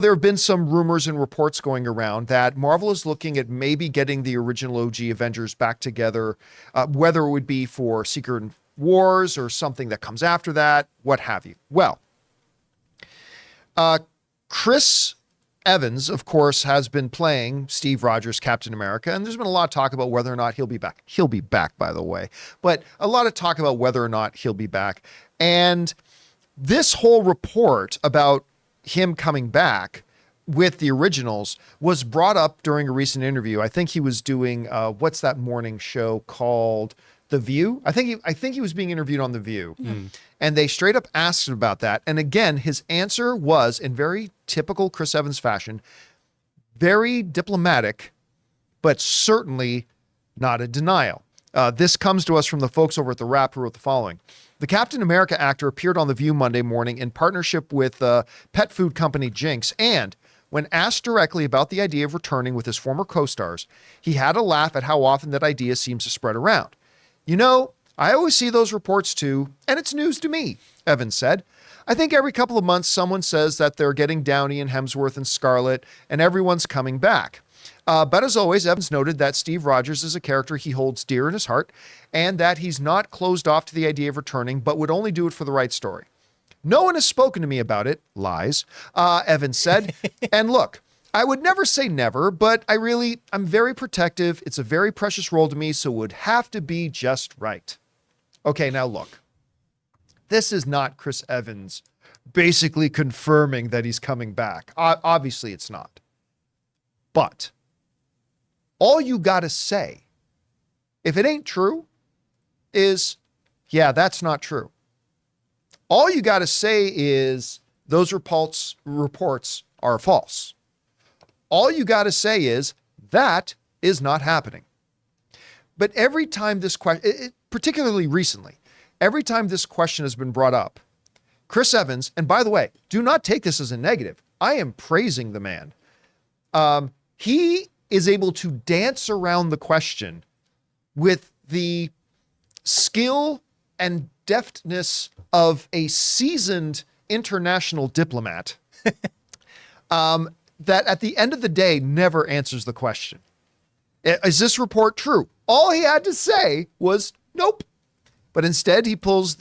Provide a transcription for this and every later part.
There have been some rumors and reports going around that Marvel is looking at maybe getting the original OG Avengers back together, whether it would be for Secret Wars or something that comes after that, what have you. Well, Chris Evans, of course, has been playing Steve Rogers, Captain America, and there's been a lot of talk about whether or not he'll be back. He'll be back, by the way, but a lot of talk about whether or not he'll be back. And this whole report about him coming back with the originals was brought up during a recent interview. I think he was doing what's that morning show called The View? I think he was being interviewed on The View. And they straight up asked him about that. And again, his answer was, in very typical Chris Evans fashion, very diplomatic, but certainly not a denial. This comes to us from the folks over at The Wrap who wrote the following. The Captain America actor appeared on The View Monday morning in partnership with pet food company Jinx, and when asked directly about the idea of returning with his former co-stars, he had a laugh at how often that idea seems to spread around. You know, I always see those reports too, and it's news to me, Evans said. I think every couple of months someone says that they're getting Downey and Hemsworth and Scarlett, and everyone's coming back. But as always, Evans noted that Steve Rogers is a character he holds dear in his heart, and that he's not closed off to the idea of returning, but would only do it for the right story. No one has spoken to me about it. Lies, Evans said. And look, I would never say never, but I'm very protective. It's a very precious role to me, so it would have to be just right. Okay, now look. This is not Chris Evans basically confirming that he's coming back. Obviously, it's not. But all you got to say, if it ain't true, is, yeah, that's not true. All you got to say is those reports are false. All you got to say is that is not happening. But every time this question, particularly recently, every time this question has been brought up, Chris Evans, and by the way, do not take this as a negative. I am praising the man. He is able to dance around the question with the skill and deftness of a seasoned international diplomat that at the end of the day never answers the question. Is this report true? All he had to say was nope. But instead he pulls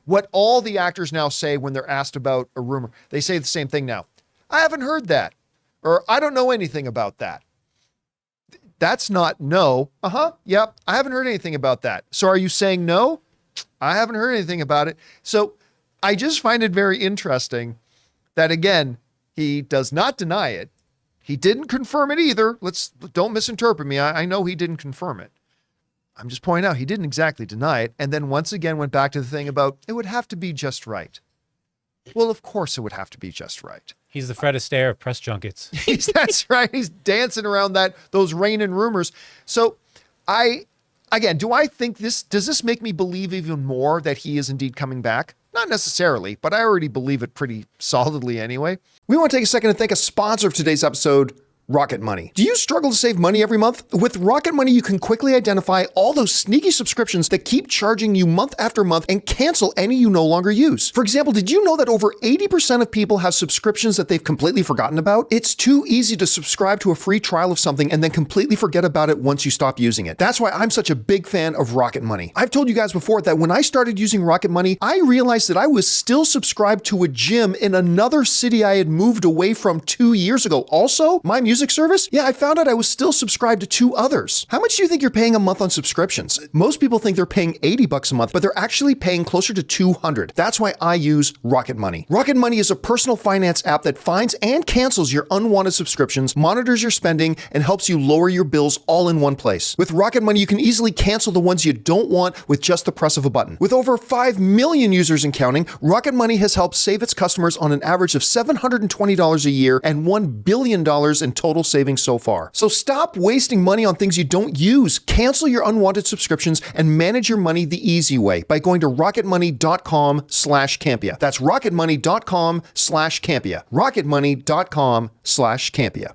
what all the actors now say when they're asked about a rumor. They say the same thing now. I haven't heard that. Or I don't know anything about that. That's not no. Yep. I haven't heard anything about that. So are you saying no? I haven't heard anything about it. So I just find it very interesting that, again, he does not deny it. He didn't confirm it either. Don't misinterpret me. I know he didn't confirm it. I'm just pointing out he didn't exactly deny it. And then once again went back to the thing about it would have to be just right. Well, of course it would have to be just right. He's the Fred Astaire of press junkets. That's right. He's dancing around those reigning rumors. So do I think does this make me believe even more that he is indeed coming back? Not necessarily, but I already believe it pretty solidly anyway. We want to take a second to thank a sponsor of today's episode, Rocket Money. Do you struggle to save money every month? With Rocket Money, you can quickly identify all those sneaky subscriptions that keep charging you month after month and cancel any you no longer use. For example, did you know that over 80% of people have subscriptions that they've completely forgotten about? It's too easy to subscribe to a free trial of something and then completely forget about it once you stop using it. That's why I'm such a big fan of Rocket Money. I've told you guys before that when I started using Rocket Money, I realized that I was still subscribed to a gym in another city I had moved away from 2 years ago. Also, my music service? Yeah, I found out I was still subscribed to 2 others. How much do you think you're paying a month on subscriptions? Most people think they're paying $80 a month, but they're actually paying closer to $200. That's why I use Rocket Money. Rocket Money is a personal finance app that finds and cancels your unwanted subscriptions, monitors your spending, and helps you lower your bills all in one place. With Rocket Money, you can easily cancel the ones you don't want with just the press of a button. With over 5 million users and counting, Rocket Money has helped save its customers on an average of $720 a year and $1 billion in total savings so far. So stop wasting money on things you don't use. Cancel your unwanted subscriptions and manage your money the easy way by going to rocketmoney.com/Campea. That's rocketmoney.com/Campea. rocketmoney.com/Campea.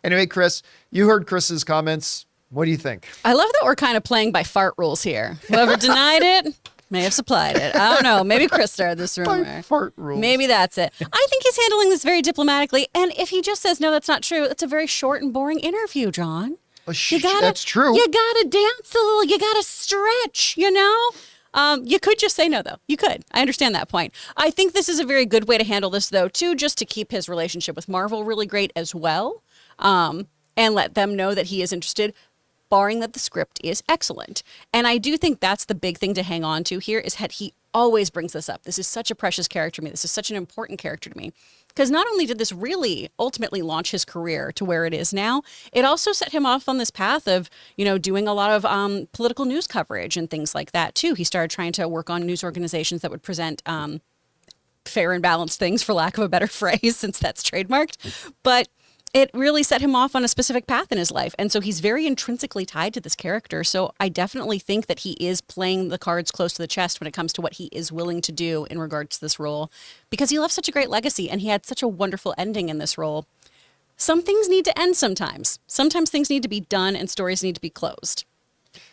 Anyway, Chris, you heard Chris's comments. What do you think? I love that we're kind of playing by fart rules here. Whoever denied it, May have supplied it. I don't know. Maybe Chris started this My rumor. fart rules. Maybe that's it. I think he's handling this very diplomatically. And if he just says, no, that's not true, it's a very short and boring interview, John. That's true. You gotta dance a little. You gotta stretch, you know? You could just say no, though. You could. I understand that point. I think this is a very good way to handle this, though, too, just to keep his relationship with Marvel really great as well, and let them know that he is interested, barring that the script is excellent. And I do think that's the big thing to hang on to here is that he always brings this up. This is such a precious character to me. This is such an important character to me. Because not only did this really ultimately launch his career to where it is now, it also set him off on this path of, doing a lot of political news coverage and things like that, too. He started trying to work on news organizations that would present fair and balanced things, for lack of a better phrase, since that's trademarked. But it really set him off on a specific path in his life. And so he's very intrinsically tied to this character. So I definitely think that he is playing the cards close to the chest when it comes to what he is willing to do in regards to this role, because he left such a great legacy and he had such a wonderful ending in this role. Some things need to end sometimes. Sometimes things need to be done and stories need to be closed.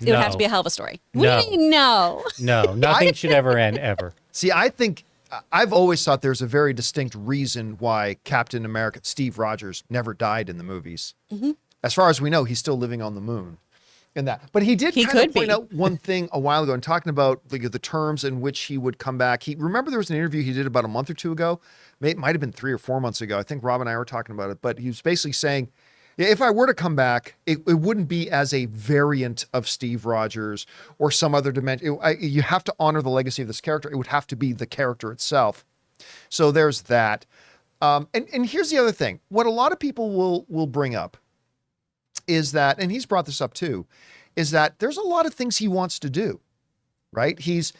It would have to be a hell of a story. No. What do you mean, no? No, nothing should ever end, ever. See, I think I've always thought there's a very distinct reason why Captain America, Steve Rogers, never died in the movies. Mm-hmm. As far as we know, he's still living on the moon. And that, but he did kind of point out one thing a while ago and talking about the terms in which he would come back. Remember there was an interview he did about a month or two ago. It might have been 3 or 4 months ago. I think Rob and I were talking about it, but he was basically saying, if I were to come back, it wouldn't be as a variant of Steve Rogers or some other dimension. You have to honor the legacy of this character. It would have to be the character itself. So there's that. And here's the other thing. What a lot of people will bring up is that, and he's brought this up too, is that there's a lot of things he wants to do, right? He's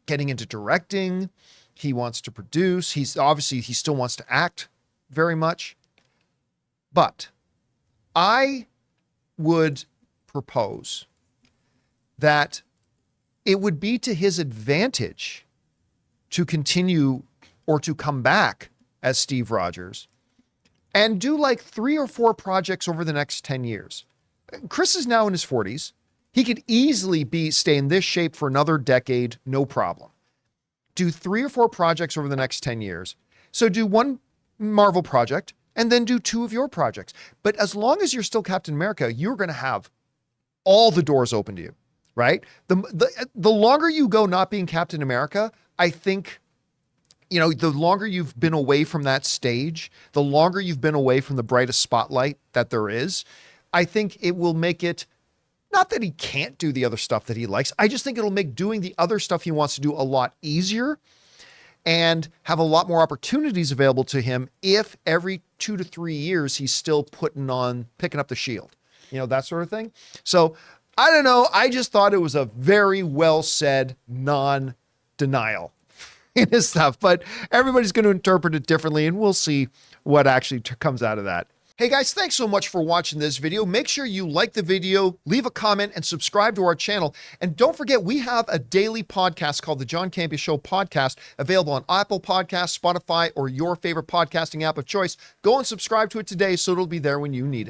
getting into directing. He wants to produce. He still wants to act very much. But I would propose that it would be to his advantage to continue or to come back as Steve Rogers and do 3 or 4 projects over the next 10 years. Chris is now in his 40s. He could easily stay in this shape for another decade, no problem. Do 3 or 4 projects over the next 10 years. So do 1 Marvel project, and then do 2 of your projects. But as long as you're still Captain America, you're going to have all the doors open to you, right? The longer you go not being Captain America, I think, the longer you've been away from that stage, the longer you've been away from the brightest spotlight that there is, I think it will make it, not that he can't do the other stuff that he likes, I just think it'll make doing the other stuff he wants to do a lot easier and have a lot more opportunities available to him if every 2 to 3 years he's still picking up the shield, that sort of thing. So I don't know. I just thought it was a very well said non-denial in his stuff, but everybody's going to interpret it differently, and we'll see what actually comes out of that. Hey guys, thanks so much for watching this video. Make sure you like the video, leave a comment, and subscribe to our channel. And don't forget, we have a daily podcast called the John Campea Show podcast, available on Apple Podcasts, Spotify, or your favorite podcasting app of choice. Go and subscribe to it today so it'll be there when you need it.